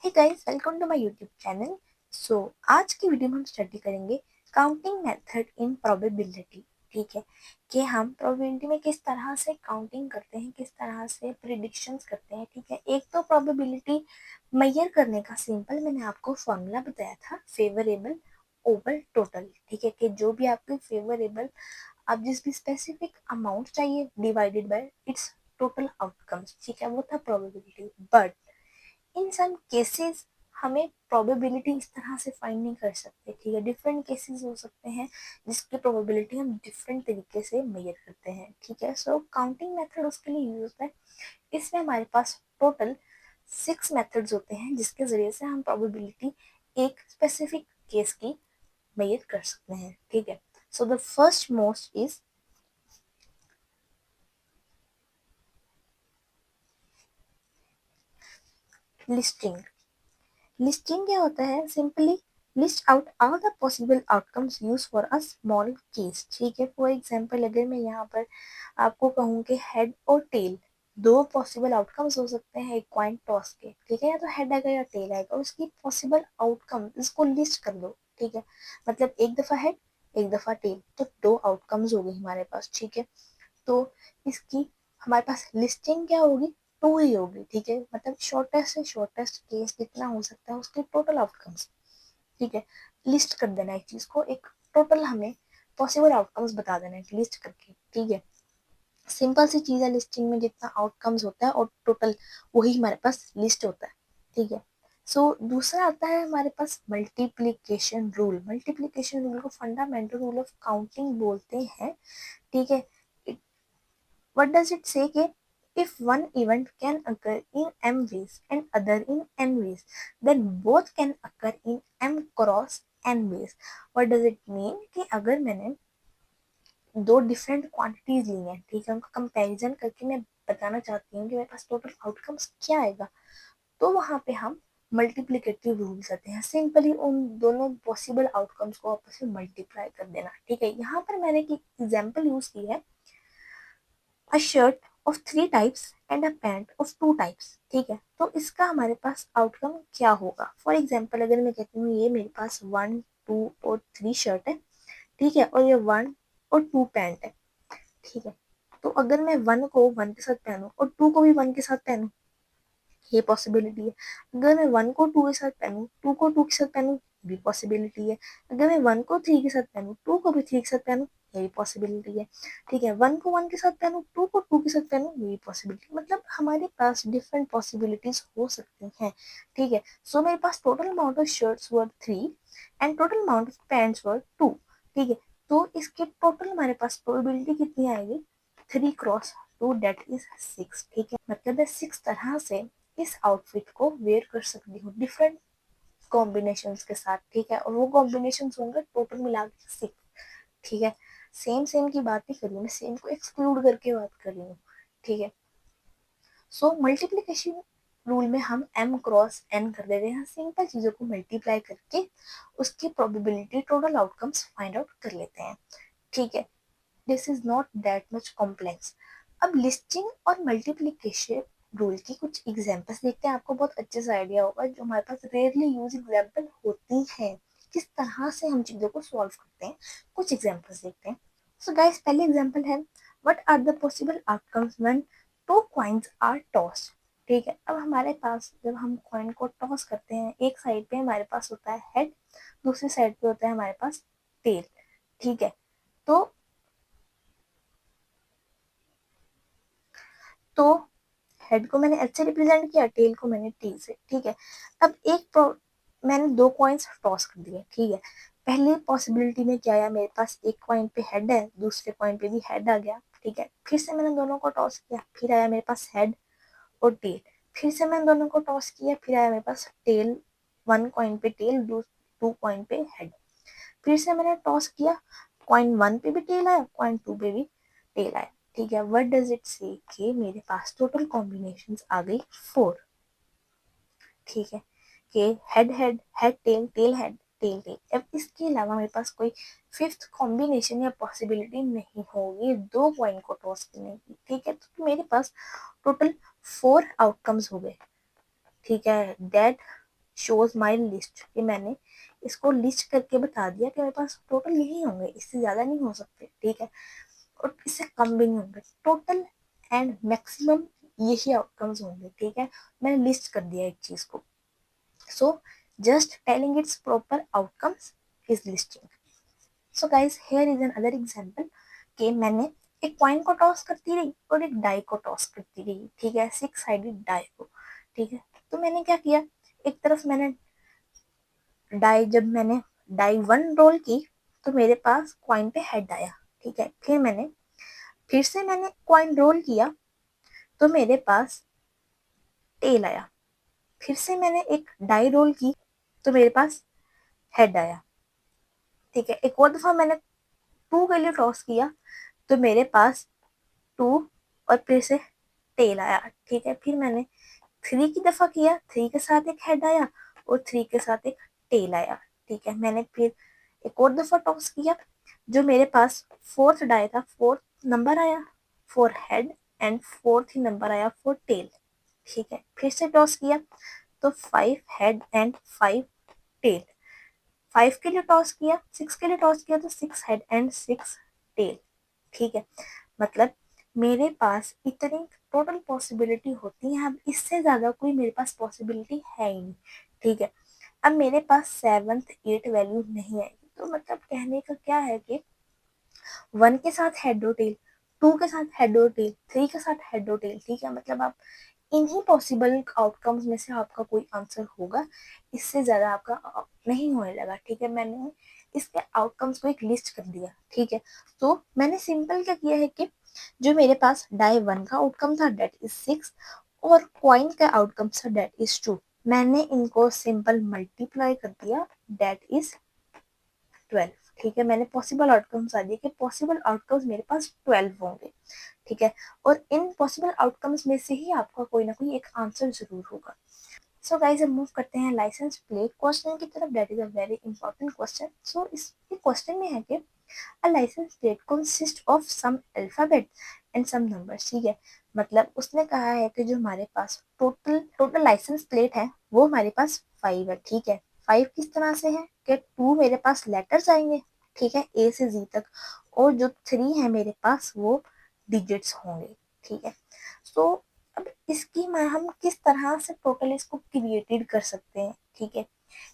Hey guys, welcome to my YouTube channel. आज की video में हम स्टडी करेंगे काउंटिंग मेथड इन प्रोबेबिलिटी। ठीक है कि हम प्रोबेबिलिटी में किस तरह से काउंटिंग करते हैं, किस तरह से प्रिडिक्शंस करते हैं। ठीक है, एक तो प्रोबेबिलिटी मेजर करने का सिंपल मैंने आपको फॉर्मूला बताया था, फेवरेबल ओवर टोटल। ठीक है कि जो भी आपके फेवरेबल, आप जिस भी स्पेसिफिक अमाउंट चाहिए divided by its total outcomes. ठीक है, वो था probability. But in some cases हमें प्रोबेबिलिटी इस तरह से फाइंड नहीं कर सकते। ठीक है, डिफरेंट केसेस हो सकते हैं जिसकी प्रोबेबिलिटी हम डिफरेंट तरीके से मेजर करते हैं। ठीक है, काउंटिंग मेथड उसके लिए यूज होता है। इसमें हमारे पास टोटल 6 मेथड्स होते हैं जिसके जरिए से हम प्रोबेबिलिटी एक स्पेसिफिक केस की मेजर कर सकते हैं। ठीक है, so the first most is listing. Listing क्या होता है? Simply list out all the possible outcomes use for a small case. ठीक है, फॉर एग्जांपल अगर मैं यहाँ पर आपको कहूँ कि हेड और टेल दो पॉसिबल आउटकम्स हो सकते हैं एक कॉइन टॉस के। ठीक है, या तो हेड आएगा या टेल आएगा, और उसकी पॉसिबल आउटकम इसको लिस्ट कर दो। ठीक है, मतलब एक दफा हेड एक दफा टेल, तो दो आउटकम्स हो गए हमारे पास। ठीक है, तो इसकी हमारे पास लिस्टिंग क्या होगी? टू ही होगी। ठीक है, मतलब शॉर्टेस्ट से शॉर्टेस्ट केस कितना हो सकता है उसके टोटल आउटकम्स। ठीक है, लिस्ट कर देना एक चीज को, एक टोटल हमें पॉसिबल आउटकम्स बता देना है लिस्ट करके। ठीक है, सिंपल सी चीज है, लिस्टिंग में जितना आउटकम्स होता है और टोटल वही हमारे पास लिस्ट होता है। ठीक है, दूसरा आता है हमारे पास मल्टीप्लीकेशन रूल। मल्टीप्लीकेशन रूल को फंडामेंटल रूल ऑफ काउंटिंग बोलते हैं। ठीक है, what does it say कि if one event can occur in m ways and other in n ways, then both can occur in m cross n ways. what does it mean कि अगर मैंने दो different quantities ली हैं, ठीक है, उनका comparison करके मैं बताना चाहती हूँ कि मेरे पास टोटल आउटकम्स क्या आएगा, तो वहां पे हम मल्टीप्लिकेटिव रूल करते हैं। सिंपली उन दोनों पॉसिबल आउटकम्स को आपस में मल्टीप्लाई कर देना। ठीक है, यहाँ पर मैंने एक एग्जाम्पल यूज की है, a shirt of 3 types and a pant of 2 types। ठीक है, तो इसका हमारे पास आउटकम क्या होगा? फॉर एग्जाम्पल अगर मैं कहती हूँ ये मेरे पास 1 2 और 3 शर्ट है। ठीक है, और ये 1 और 2 पैंट है। ठीक है, तो अगर मैं 1 को 1 के साथ पहनूं और 2 को भी 1 के साथ पहनूं, ये पॉसिबिलिटी है। अगर मैं 1 को 2 के साथ पहनूं, 2 को 2 के साथ पहनूं, भी पॉसिबिलिटी है। अगर मैं 1 को 3 के साथ पहनूं, 2 को भी 3 के साथ पहनूं, ये भी पॉसिबिलिटी है। ठीक है, 1 को 1 के साथ पहनूं, 2 को 2 के साथ पहनूं, ये भी पॉसिबिलिटी। मतलब हमारे पास डिफरेंट पॉसिबिलिटीज हो सकती हैं। ठीक है, मेरे पास total amount of shirts were 3 and total amount of pants were 2। ठीक है, तो इसके टोटल हमारे पास प्रोबेबिलिटी कितनी आएगी? 3 क्रॉस 2, डेट इज 6। ठीक है, मतलब मैं 6 तरह से इस आउटफिट को वेयर कर सकती हूँ डिफरेंट कॉम्बिनेशंस के साथ। ठीक है, और वो कॉम्बिनेशंस होंगे टोटल मिला के 6। ठीक है, सेम सेम की बात नहीं कर रही, मैं सेम को एक्सक्लूड करके बात कर रही हूँ। ठीक है, मल्टीप्लीकेशन रूल में हम m क्रॉस n कर देते हैं, सिंपल चीजों को मल्टीप्लाई करके उसकी probability total outcomes find out कर लेते हैं। ठीक है, this is not that much complex. अब लिस्टिंग और मल्टीप्लिकेशन रूल की कुछ एग्जांपल्स देखते हैं, आपको बहुत अच्छे से आइडिया होगा जो हमारे पास रेयरली यूज एग्जांपल होती हैं, किस तरह से हम चीजों को सॉल्व करते हैं। कुछ एग्जांपल्स देखते हैं। गाइस, पहले एग्जांपल है, what are the possible outcomes when two coins are tossed. ठीक है, अब हमारे पास जब हम कॉइन को टॉस करते हैं, एक साइड पे हमारे पास होता है हेड, दूसरी साइड पे होता है हमारे पास टेल। ठीक है, तो तो हेड को मैंने एच से रिप्रेजेंट किया, टेल को मैंने टी से। ठीक है, अब मैंने दो कॉइन्स टॉस कर दिए। ठीक है, पहली पॉसिबिलिटी में क्या आया, मेरे पास एक कॉइन पे हेड है, दूसरे कॉइन पे भी हेड आ गया। ठीक है, फिर से मैंने दोनों को टॉस किया, फिर आया मेरे पास हेड और टेल। फिर से मैंने दोनों को टॉस किया, फिर आया मेरे पास टेल। 1 कॉइन पे टेल, 2 कॉइन पे हेड। फिर से मैंने टॉस किया, कॉइन 1 पे भी टेल आया, कॉइन 2 पे भी टेल आया। ठीक है, व्हाट डज इट से कि मेरे पास टोटल कॉम्बिनेशंस आ गई 4। ठीक है, कि head head head tail tail head tail tail. अब इसके अलावा मेरे पास कोई फिफ्थ कॉम्बिनेशन या पॉसिबिलिटी नहीं होगी दो पॉइंट को टॉस करने की। ठीक है, तो मेरे पास टोटल 4 आउटकम्स हो गए। ठीक है, डेट शोज माई लिस्ट, कि मैंने इसको लिस्ट करके बता दिया कि मेरे पास टोटल यही होंगे, इससे ज़्यादा नहीं हो सकते, ठीक है, और इससे कम भी नहीं होंगे, टोटल एंड मैक्सिमम यही आउटकम्स होंगे, ठीक है। मैंने लिस्ट कर दिया एक चीज़ को, so just telling it's proper outcomes is listing. So guys here is an other example कि मैंने एक कॉइन को टॉस करती रही और एक डाई को टॉस करती रही, ठीक है, 6 साइडेड डाई को, ठीक है। तो मैंने क्या किया, एक तरफ मैंने डाई, जब मैंने डाई 1 रोल की तो मेरे पास कॉइन पे हेड आया, ठीक है। फिर से मैंने कॉइन रोल किया तो मेरे पास टेल आया। फिर से मैंने एक डाई रोल की तो मेरे पास हेड आया, ठीक है। एक और दफा मैंने 2 के लिए टॉस किया तो मेरे पास 2 और फिर से टेल आया, ठीक है। फिर मैंने 3 की दफा किया, 3 के साथ एक हेड आया और 3 के साथ एक टेल आया, ठीक है। मैंने फिर एक और दफा टॉस किया, जो मेरे पास 4th डाई था, 4th नंबर आया for head and 4th he number आया फॉर टेल, ठीक है। फिर से टॉस किया तो 5 हेड एंड 5 टेल, 5 के लिए टॉस किया, 6 के लिए टॉस किया तो 6 हेड एंड 6 टेल, ठीक है। मतलब मेरे पास इतनी टोटल पॉसिबिलिटी होती है, अब इससे ज्यादा कोई मेरे पास पॉसिबिलिटी है ही नहीं, ठीक है। अब मेरे पास 7th 8 वैल्यू नहीं आएगी, तो मतलब कहने का क्या है कि 1 के साथ हेड और टेल, 2 के साथ हेड और टेल, 3 के साथ हेड और टेल, ठीक है। मतलब आप इन्हीं पॉसिबल आउटकम्स में से आपका कोई आंसर होगा, इससे ज्यादा आपका नहीं होने लगा, ठीक है। मैंने इसके आउटकम्स को एक लिस्ट कर दिया, ठीक है। तो मैंने सिंपल क्या किया है कि जो मेरे पास डाई 1 का आउटकम था डेट इज 6 और कॉइन का आउटकम था डेट इज 2, मैंने इनको सिंपल मल्टीप्लाई कर दिया, डेट इज 12, ठीक है। मैंने पॉसिबल आउटकम्स आ दिए कि पॉसिबल आउटकम्स मेरे पास 12 होंगे, ठीक है। और इन पॉसिबल आउटकम्स में से ही आपका कोई ना कोई एक आंसर जरूर होगा। सो गाइस, अब मूव करते हैं लाइसेंस प्लेट क्वेश्चन की तरफ, that is a very important question. So इस क्वेश्चन में है कि a licence plate consist of some alphabet and some numbers, ठीक है। मतलब उसने कहा है कि जो हमारे पास टोटल टोटल लाइसेंस प्लेट है वो हमारे पास 5 है, ठीक है। 5 किस तरह से है कि 2 मेरे पास लेटर्स आएंगे, ठीक है, ए से जी तक, और जो 3 है मेरे पास वो डिजिट्स होंगे, ठीक है। सो अब इसकी हम किस तरह से टोटल इसको क्रिएटेड कर सकते हैं, ठीक है,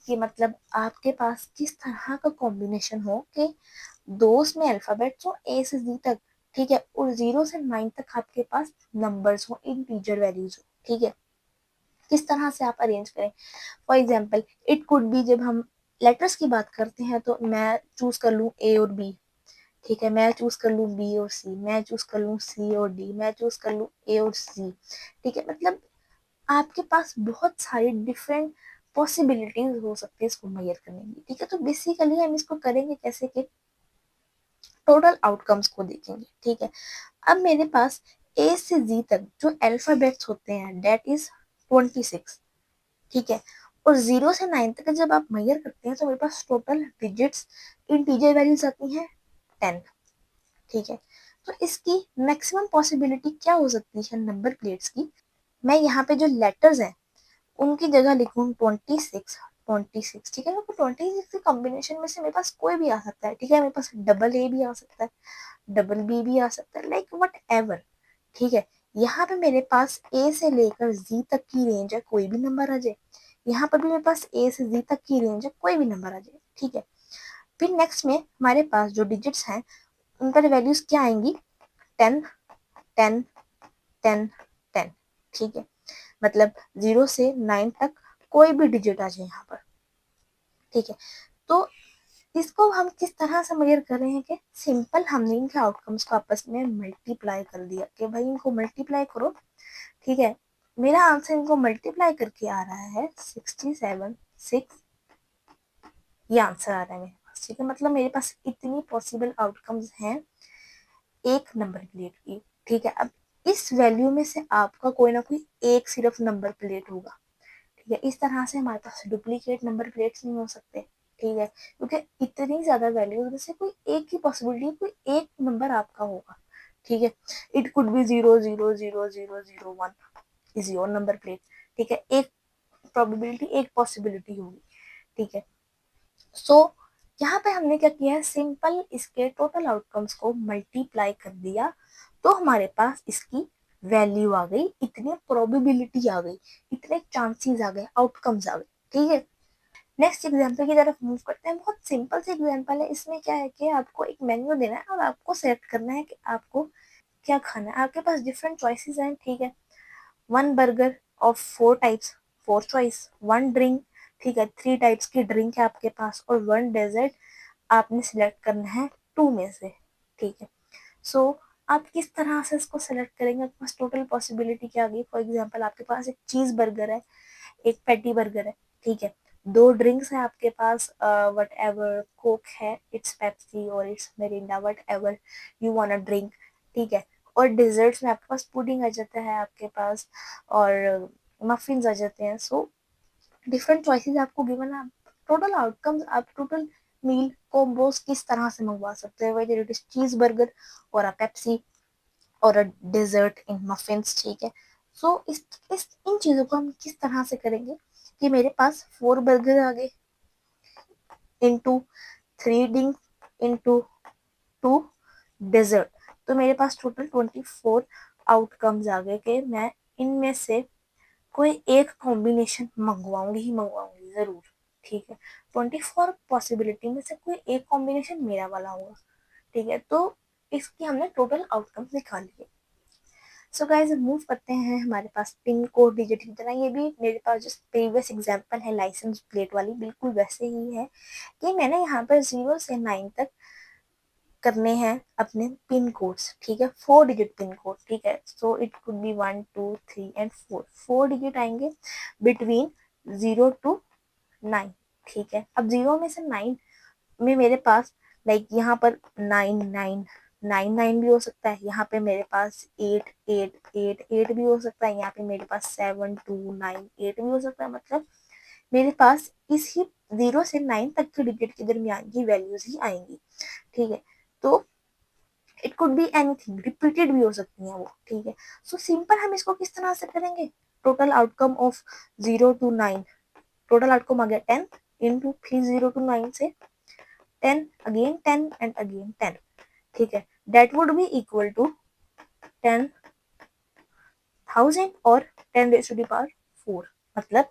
कि मतलब आपके पास किस तरह का कॉम्बिनेशन हो कि दो में अल्फाबेट्स हो ए से जी तक, ठीक है, और 0 से 9 तक आपके पास नंबर्स हो, इंटीजर वैल्यूज हो, ठीक है। किस तरह से आप अरेंज करें, for example it could be, जब हम लेटर्स की बात करते हैं तो मैं चूज कर लूँ ए और बी, ठीक है, मैं चूज कर लूँ बी और सी, मैं चूज कर लूँ सी और डी, मैं चूज कर लूँ ए और सी, ठीक है। मतलब आपके पास बहुत सारी डिफरेंट पॉसिबिलिटीज हो सकती है इसको मेजर करने की, ठीक है। तो बेसिकली हम इसको करेंगे कैसे कि टोटल आउटकम्स को देखेंगे, ठीक है। अब मेरे पास ए से जी तक जो अल्फाबेट्स होते हैं डेट इज 26, ठीक है, और 0 से 9 तक जब आप मेजर करते हैं तो मेरे पास टोटल डिजिट्स इंटीजर वैल्यूज आती हैं 10, ठीक है। तो इसकी मैक्सिमम पॉसिबिलिटी क्या हो सकती है नंबर प्लेट्स की, मैं यहाँ पे जो लेटर्स हैं उनकी जगह लिखूँ 26, 26, ठीक है। तो 26 के कॉम्बिनेशन में से मेरे पास कोई भी आ सकता है, ठीक है। मेरे पास डबल ए भी आ सकता है, डबल बी भी आ सकता है, लाइक वट एवर, ठीक है। यहाँ पे मेरे पास ए से लेकर जी तक की रेंज है, कोई भी नंबर आ जाए। यहाँ पर भी मेरे पास ए से जी तक की रेंज है, कोई भी नंबर आ जाए, ठीक है। फिर नेक्स्ट में हमारे पास जो डिजिट्स हैं उनका वैल्यूज क्या आएंगी, 10, 10, 10, 10, ठीक है। मतलब 0 से 9 तक कोई भी डिजिट आ जाए यहाँ पर, ठीक है। तो इसको हम किस तरह से मेजर कर रहे हैं कि सिंपल हमने इनके आउटकम्स को आपस में मल्टीप्लाई कर दिया कि भाई इनको मल्टीप्लाई करो, ठीक है। मेरा आंसर इनको मल्टीप्लाई करके आ रहा है 67, 6, ये आंसर आ रहा है मेरे पास, ठीक है। मतलब मेरे पास इतनी पॉसिबल आउटकम्स हैं एक नंबर प्लेट की, ठीक है। अब इस वैल्यू में से आपका कोई ना कोई एक सिर्फ नंबर प्लेट होगा, ठीक है। इस तरह से हमारे पास डुप्लीकेट नंबर प्लेट्स नहीं हो सकते, ठीक है, क्योंकि इतनी ज्यादा वैल्यूज में से कोई एक ही पॉसिबिलिटी, कोई एक नंबर आपका होगा, ठीक है। It could be 0, 0, 0, 0, 0, 1 is your number plate, ठीक है। एक प्रोबेबिलिटी एक पॉसिबिलिटी होगी, ठीक है। सो यहाँ पे हमने क्या किया है, सिंपल इसके टोटल आउटकम्स को मल्टीप्लाई कर दिया, तो हमारे पास इसकी वैल्यू आ गई, इतनी प्रोबेबिलिटी आ गई, इतने चांसेस आ गए, आउटकम्स आ गए, ठीक है। नेक्स्ट एग्जाम्पल की तरफ मूव करते हैं। बहुत सिंपल सी एग्जाम्पल है। इसमें क्या है कि आपको एक मेन्यू देना है और आपको सेलेक्ट करना है कि आपको क्या खाना है। आपके पास डिफरेंट चॉइसेस हैं, ठीक है। One burger of four types, four choice, one drink, ठीक है, थ्री टाइप्स की ड्रिंक है आपके पास, और वन डेजर्ट आपने सिलेक्ट करना है टू में से, ठीक है। सो आप किस तरह से इसको सेलेक्ट करेंगे, आपके पास टोटल पॉसिबिलिटी क्या आ गई। फॉर एग्जाम्पल आपके पास एक चीज बर्गर है, एक पैटी बर्गर है, ठीक है। दो ड्रिंक्स है आपके पास, वट एवर कोक है, इट्स पेप्सी और it's Mirinda, what ever you want a drink, ठीक है। और डिजर्ट्स में आपके पास पुडिंग आ जाता है आपके पास, और मफिन्स आ जाते हैं। सो डिफरेंट चॉइसेस आपको गिवन है। टोटल आउटकम्स, आप टोटल मील कॉम्बोज किस तरह से मंगवा सकते हैं, वेदर इट इज चीज बर्गर और अ पेप्सी और अ डेजर्ट इन मफिन्स, ठीक है। सो इस इन चीजों को हम किस तरह से करेंगे कि मेरे पास फोर बर्गर आ गए into three drink into two dessert, तो मेरे पास टोटल 24 आउटकम्स आ गए कि मैं इनमें से कोई एक कॉम्बिनेशन मंगवाऊंगी ही मंगवाऊंगी जरूर, ठीक है। 24 पॉसिबिलिटी में से कोई एक कॉम्बिनेशन मेरा वाला होगा, ठीक है। तो इसकी हमने टोटल आउटकम्स निकाल लिए। सो गाइज मूव करते हैं हमारे पास पिन कोड डिजिट की तरह। ये भी मेरे पास जो प्रीवियस एग्जांपल है लाइसेंस प्लेट वाली, बिल्कुल वैसे ही है कि मैंने यहाँ पर 0 से 9 तक करने हैं अपने पिन कोड्स, ठीक है, 4 डिजिट पिन कोड, ठीक है। So it could be 1 2 3 and 4, 4 digit आएंगे बिटवीन 0 to 9, ठीक है। अब 0 में से 9 में मेरे पास लाइक यहाँ पर 9 9 9 9 भी हो सकता है, यहाँ पे मेरे पास 8 8 8 8 भी हो सकता है, यहाँ पे मेरे पास 7 2 9 8 भी हो सकता है। मतलब मेरे पास इसी 0 से 9 तक के डिजिट के दरमियान की वैल्यूज ही आएंगी, ठीक है। तो it could be anything, repeated भी हो सकती है वो, ठीक है। सो सिंपल हम इसको किस तरह से करेंगे, total outcome of 0 to 9, total outcome आ गया 10 इंटू फिर 0 to 9 से 10 अगेन 10 एंड अगेन 10, ठीक है। That would be equal to 10,000 और 10 raised to the power 4। मतलब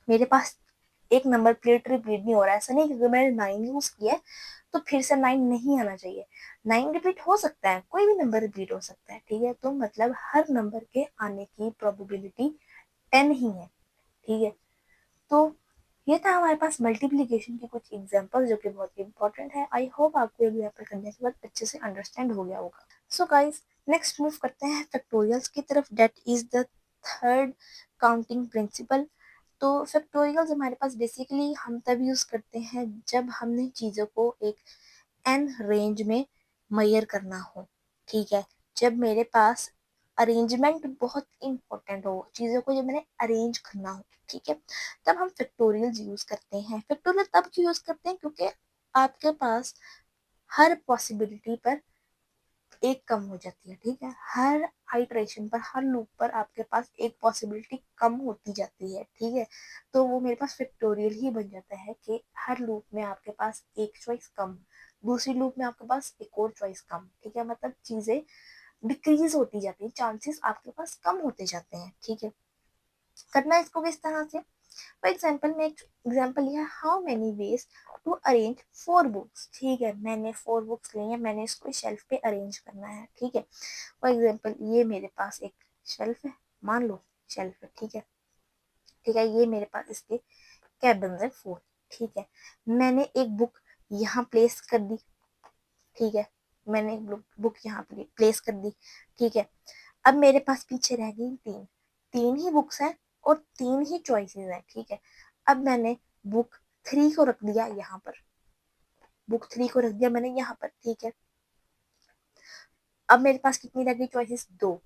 मेरे पास एक नंबर प्लेट रिपीट नहीं हो रहा है। ऐसा नहीं कि अगर मैंने 9 यूज किया है तो फिर से 9 नहीं आना चाहिए। 9 रिपीट हो सकता है, कोई भी नंबर रिपीट हो सकता है, ठीक है। तो मतलब हर नंबर के आने की प्रोबेबिलिटी 10 ही है, ठीक है। तो ये था हमारे पास मल्टीप्लीकेशन की कुछ एग्जांपल जो कि बहुत इंपॉर्टेंट है। आई होप आपको एग्जांपल करने के बाद अच्छे से अंडरस्टैंड हो गया होगा। सो गाइस नेक्स्ट मूव करते हैं फैक्टोरियल्स की तरफ, that is the third counting principle. तो फैक्टोरियल्स हमारे पास बेसिकली हम तब यूज करते हैं जब हमने चीजों को एक एन रेंज में मेजर करना हो, ठीक है। जब मेरे पास अरेंजमेंट बहुत इंपॉर्टेंट हो, चीजों को जब मैंने अरेंज करना हो, ठीक है, तब हम फैक्टोरियल यूज करते हैं। फैक्टोरियल तब क्यों यूज करते हैं, क्योंकि आपके पास हर पॉसिबिलिटी पर एक कम हो जाती है, ठीक है। हर आइटरेशन पर, हर लूप पर आपके पास एक पॉसिबिलिटी कम होती जाती है, ठीक है। तो वो मेरे पास फैक्टोरियल ही बन जाता है कि हर लूप में आपके पास एक चॉइस कम, दूसरी लूप में आपके पास एक और चॉइस कम, ठीक है। मतलब चीजें डिक्रीज होती जाती है, चांसेस आपके पास कम होते जाते हैं, ठीक है। करना इसको किस तरह से, फॉर एग्जाम्पल में एक एग्जाम्पल लिया, how many ways to arrange 4 books, ठीक है। मैंने 4 बुक्स ली है, मैंने इसको शेल्फ पे अरेंज करना है, ठीक है। फॉर एग्जाम्पल ये मेरे पास एक शेल्फ है, मान लो शेल्फ है, ठीक है, ठीक है। ये मेरे पास इसके कैबिन है 4, ठीक है। मैंने एक बुक यहाँ प्लेस कर दी, ठीक है। मैंने एक बुक यहाँ प्लेस कर दी, ठीक है। अब मेरे पास पीछे रह गई 3, 3 ही बुक्स हैं और 3 ही चॉइसेस हैं, ठीक है। अब मैंने बुक 3 को रख दिया यहाँ पर, बुक 3 को रख दिया मैंने यहाँ पर, ठीक है। अब मेरे पास कितनी रह गई चॉइसेस, 2।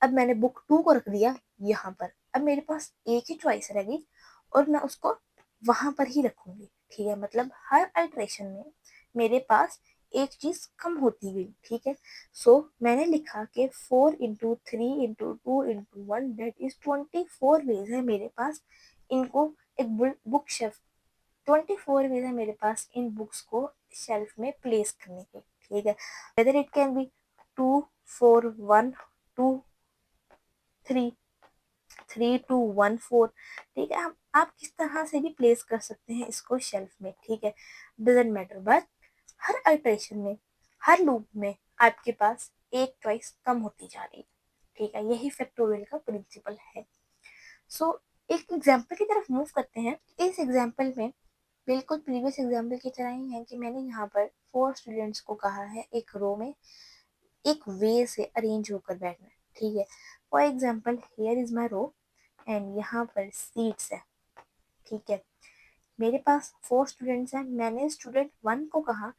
अब मैंने बुक 2 को रख दिया यहाँ पर, अब मेरे पास एक ही चॉइस रह गई और मैं उसको वहां पर ही रखूंगी, ठीक है। मतलब हर अल्ट्रेशन में मेरे पास एक चीज कम होती गई, ठीक है। सो मैंने लिखा कि 4 into 3 into 2 into 1 that is 24 ways है मेरे पास इनको एक बुक शेल्फ 24 वेज है मेरे पास इन बुक्स को शेल्फ में प्लेस करने के, ठीक है। वेदर इट कैन बी 2 4 1 2 3 3 2 1 4, ठीक है। आप किस तरह से भी प्लेस कर सकते हैं इसको शेल्फ में, ठीक है, doesn't matter. But her alteration में, हर लूप में आपके पास एक चॉइस कम होती जा रही है, ठीक है। यही फैक्टोरियल का प्रिंसिपल है। सो एक एग्जाम्पल की तरफ मूव करते हैं। इस एग्जाम्पल में बिल्कुल प्रीवियस एग्जाम्पल की तरह ही है कि मैंने यहाँ पर 4 स्टूडेंट्स को कहा है एक रो में एक वे से अरेंज होकर बैठना, ठीक है। For example here is my row and यहाँ पर सीट्स है, ठीक है। मेरे पास 4 स्टूडेंट्स हैं। मैंने स्टूडेंट 1 को कहा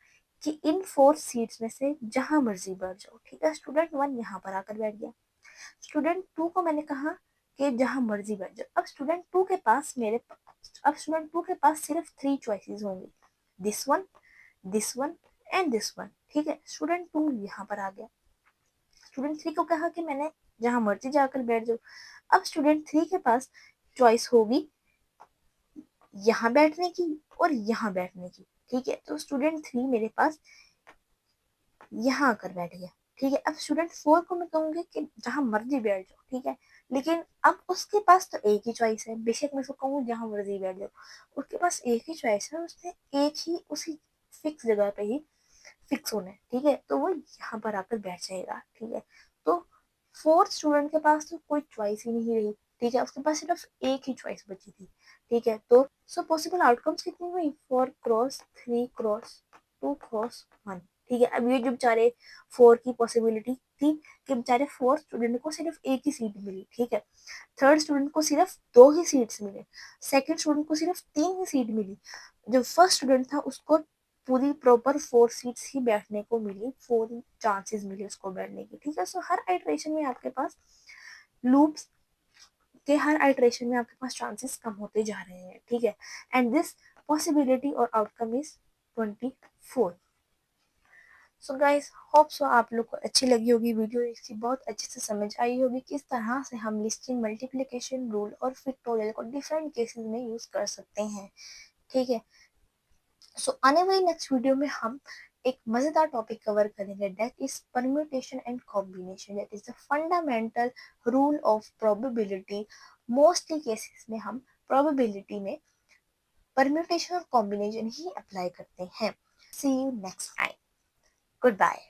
कि इन 4 सीट्स में से जहां मर्जी बैठ जाओ, ठीक है। स्टूडेंट 1 यहाँ पर आकर बैठ गया। स्टूडेंट 2 को मैंने कहा कि जहां मर्जी बैठ जाओ। अब स्टूडेंट 2 के पास सिर्फ 3 चॉइसेस होंगी, this one and this one, ठीक है। स्टूडेंट 2 यहाँ पर आ गया। स्टूडेंट 3 को कहा कि मैंने जहां मर्जी जाकर बैठ जाओ। अब स्टूडेंट 3 के पास चॉइस होगी यहाँ बैठने की और यहाँ बैठने की, ठीक है। तो स्टूडेंट 3 मेरे पास यहाँ आकर बैठ गया, ठीक है। अब स्टूडेंट 4 को मैं कहूंगी कि जहां मर्जी बैठ जाओ, ठीक है। लेकिन अब उसके पास तो एक ही चॉइस है, बेशक मैं उसको कहूँ जहां मर्जी बैठ जाओ, उसके पास एक ही चॉइस है। उसने एक ही उसी फिक्स जगह पे ही फिक्स होना है, ठीक है। तो वो यहाँ पर आकर बैठ जाएगा, ठीक है। तो 4th स्टूडेंट के पास तो कोई चॉइस ही नहीं रही, ठीक है। उसके पास सिर्फ एक ही चॉइस बची थी, ठीक है। तो सो पॉसिबल आउटकम्स कितनी हुई, 4 क्रॉस 3 क्रॉस 2 क्रॉस 1, ठीक है। अब ये जो बेचारे 4 की पॉसिबिलिटी थी कि बेचारे 4 स्टूडेंट को सिर्फ एक ही सीट मिली, ठीक है। थर्ड स्टूडेंट को सिर्फ 2 ही सीट्स मिले, सेकंड स्टूडेंट को सिर्फ 3 ही सीट मिली। जो फर्स्ट स्टूडेंट था उसको पूरी प्रॉपर 4 सीट्स ही बैठने को मिली, 4 चांसेस मिले उसको बैठने की, ठीक है। सो हर आइटरेशन में आपके पास लूप्स के हर आइटरेशन में आपके पास चांसेस कम होते जा रहे हैं, ठीक है। एंड दिस पॉसिबिलिटी और outcome is 24। So guys hope so आप लोग को अच्छी लगी होगी वीडियो, इसकी बहुत अच्छे से समझ आई होगी किस तरह से हम लिस्टिंग, मल्टीप्लिकेशन रूल और फैक्टोरियल को डिफरेंट केसेस में यूज कर सकते हैं, ठीक है। सो आने वाली नेक्स्ट वीडियो में हम एक मजेदार टॉपिक कवर करेंगे, that is permutation and combination, that is the fundamental rule of probability. Mostly cases में हम प्रोबेबिलिटी में परम्यूटेशन और कॉम्बिनेशन ही अप्लाई करते हैं। See you next time, good bye.